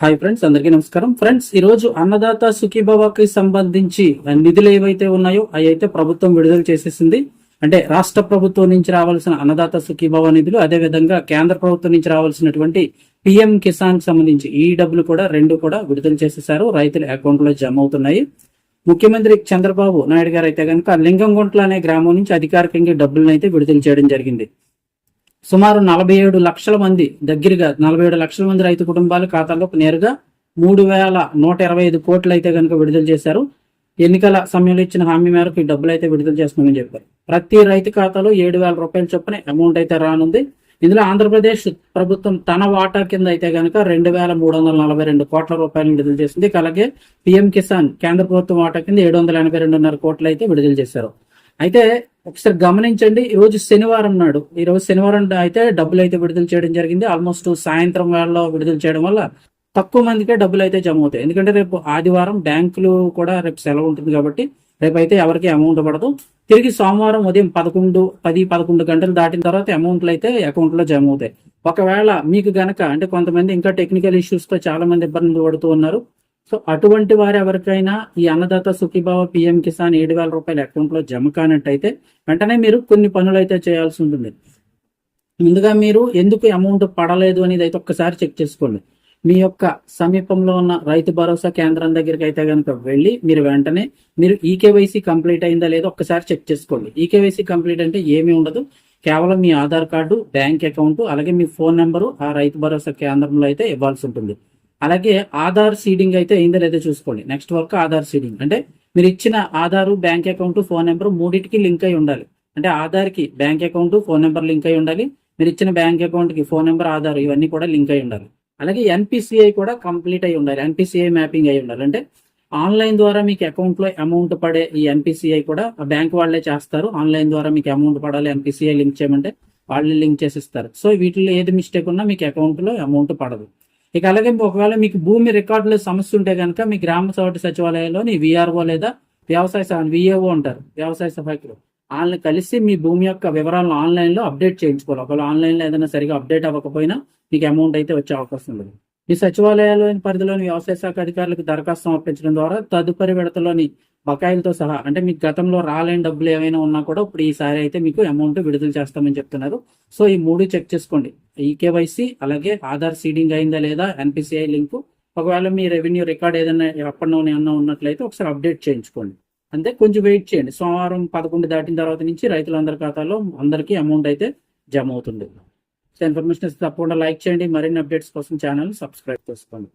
Hi friends, అందరికీ నమస్కారం. Friends, ఈ రోజు అన్నదాత సుఖీభవకి సంబంధించి నిధులు ఏవైతే ఉన్నాయో అవి అయితే ప్రభుత్వం విడుదల చేసేసింది. అంటే రాష్ట్ర ప్రభుత్వం నుంచి రావాల్సిన అన్నదాత సుఖీభవ నిధులు, అదే విధంగా కేంద్ర ప్రభుత్వం నుంచి రావాల్సినటువంటి పిఎం కిసాన్ సంబంధించి ఈ డబ్బులు కూడా రెండు కూడా విడుదల చేసేసారు. రైతుల అకౌంట్ లో జమ అవుతున్నాయి. ముఖ్యమంత్రి చంద్రబాబు నాయుడు గారు అయితే కనుక లింగంగుంట్ల అనే గ్రామం నుంచి అధికారికంగా డబ్బులను అయితే విడుదల చేయడం జరిగింది. సుమారు 47 లక్షల మంది, దగ్గరగా 47 లక్షల మంది రైతు కుటుంబాల ఖాతాలో నేరుగా 3,125 కోట్లు అయితే కనుక విడుదల చేశారు. ఎన్నికల సమయంలో ఇచ్చిన హామీ మేరకు ఈ డబ్బులు అయితే విడుదల చేస్తున్నామని చెప్పారు. ప్రతి రైతు ఖాతాలో 7,000 రూపాయల చొప్పున అమౌంట్ అయితే రానుంది. ఇందులో ఆంధ్రప్రదేశ్ ప్రభుత్వం తన వాటా కింద అయితే కనుక 2,342 కోట్ల రూపాయలు విడుదల చేసింది. అలాగే పిఎం కిసాన్ కేంద్ర ప్రభుత్వం వాటా కింద 782.5 కోట్లు అయితే విడుదల చేశారు. అయితే ఒకసారి గమనించండి, ఈరోజు శనివారం నాడు, ఈరోజు శనివారం అయితే డబ్బులు అయితే విడుదల చేయడం జరిగింది. ఆల్మోస్ట్ సాయంత్రం వేళలో విడుదల చేయడం వల్ల తక్కువ మందికే డబ్బులు అయితే జమ అవుతాయి. ఎందుకంటే రేపు ఆదివారం బ్యాంకులు కూడా రేపు సెలవు ఉంటుంది కాబట్టి రేపు అయితే ఎవరికి అమౌంట్ పడదు. తిరిగి సోమవారం ఉదయం 11 గంటలు దాటిన తర్వాత అమౌంట్లు అయితే అకౌంట్ లో జమ అవుతాయి. ఒకవేళ మీకు గనక అంటే కొంతమంది ఇంకా టెక్నికల్ ఇష్యూస్ తో చాలా మంది ఇబ్బంది పడుతూ ఉన్నారు. సో అటువంటి వారు ఎవరికైనా ఈ అన్నదాత సుఖీభావ పిఎం కిసాన్ 7,000 రూపాయల అకౌంట్ లో జమ కానట్టయితే వెంటనే మీరు కొన్ని పనులు అయితే చేయాల్సి ఉంటుంది. ముందుగా మీరు ఎందుకు అమౌంట్ పడలేదు అనేది అయితే ఒక్కసారి చెక్ చేసుకోండి. మీ యొక్క సమీపంలో ఉన్న రైతు భరోసా కేంద్రం దగ్గరికి అయితే కనుక వెళ్ళి మీరు వెంటనే ఈకేవైసీ కంప్లీట్ అయిందా లేదో ఒక్కసారి చెక్ చేసుకోండి. ఈకేవైసీ కంప్లీట్ అంటే ఏమీ ఉండదు, కేవలం మీ ఆధార్ కార్డు, బ్యాంక్ అకౌంట్, అలాగే మీ ఫోన్ నెంబరు ఆ రైతు భరోసా కేంద్రంలో అయితే ఇవ్వాల్సి ఉంటుంది. అలాగే ఆధార్ సీడింగ్ అయితే అయిందో లేదో చూసుకోండి. నెక్స్ట్ వర్క్ ఆధార్ సీడింగ్ అంటే మీరు ఇచ్చిన Aadhaar, bank account, phone number మూడింటికి లింక్ అయి ఉండాలి. అంటే ఆధార్కి bank account, phone number link అయి ఉండాలి. మీరు ఇచ్చిన బ్యాంక్ అకౌంట్ కి ఫోన్ నెంబర్, ఆధార్ ఇవన్నీ కూడా లింక్ అయి ఉండాలి. అలాగే ఎన్పిసిఐ కూడా కంప్లీట్ అయి ఉండాలి. ఎన్పిసిఐ మ్యాపింగ్ అయి ఉండాలి. అంటే ఆన్లైన్ ద్వారా మీకు అకౌంట్ లో అమౌంట్ పడే ఈ ఎన్పిసిఐ కూడా బ్యాంక్ వాళ్ళే చేస్తారు. ఆన్లైన్ ద్వారా మీకు అమౌంట్ పడాలి, ఎన్పిసిఐ లింక్ చేయమంటే వాళ్ళు లింక్ చేసిస్తారు. సో వీటిలో ఏది మిస్టేక్ ఉన్నా మీకు అకౌంట్ లో అమౌంట్ పడదు. ఇక అలాగే ఒకవేళ మీకు భూమి రికార్డులో సమస్య ఉంటే కనుక మీ గ్రామ సచివాలయంలోని విఆర్ఓ లేదా వ్యవసాయ విఏఓ అంటారు, వ్యవసాయ సహాయకులు, వాళ్ళని కలిసి మీ భూమి యొక్క వివరాలను ఆన్లైన్ లో అప్డేట్ చేయించుకోవాలి. ఒకవేళ ఆన్లైన్ లో ఏదైనా సరిగా అప్డేట్ అవ్వకపోయినా మీకు అమౌంట్ అయితే వచ్చే అవకాశం ఉంది. ఈ సచివాలయాల్లోని పరిధిలోని వ్యవసాయ శాఖ అధికారులకు దరఖాస్తు సమర్పించడం ద్వారా తదుపరి విడతలోని బకాయిలతో సహా అంటే మీకు గతంలో రాలేని డబ్బులు ఏమైనా ఉన్నా కూడా ఇప్పుడు ఈసారి అయితే మీకు అమౌంట్ విడుదల చేస్తామని చెప్తున్నారు. సో ఈ మూడు చెక్ చేసుకోండి. ఈకేవైసీ, అలాగే ఆధార్ సీడింగ్ అయిందా లేదా, ఎన్పిసిఐ లింక్, ఒకవేళ మీ రెవెన్యూ రికార్డ్ ఏదైనా ఎప్పటిలోనే ఏమన్నా ఉన్నట్లయితే ఒకసారి అప్డేట్ చేయించుకోండి. అంతే, కొంచెం వెయిట్ చేయండి. సోమవారం 11 దాటిన తర్వాత నుంచి రైతులందరి ఖాతాలో అందరికీ అమౌంట్ అయితే జమ అవుతుంది. సో ఇన్ఫర్మేషన్ తప్పకుండా లైక్ చేయండి. మరిన్ని అప్డేట్స్ కోసం ఛానల్ సబ్స్క్రైబ్ చేసుకోండి.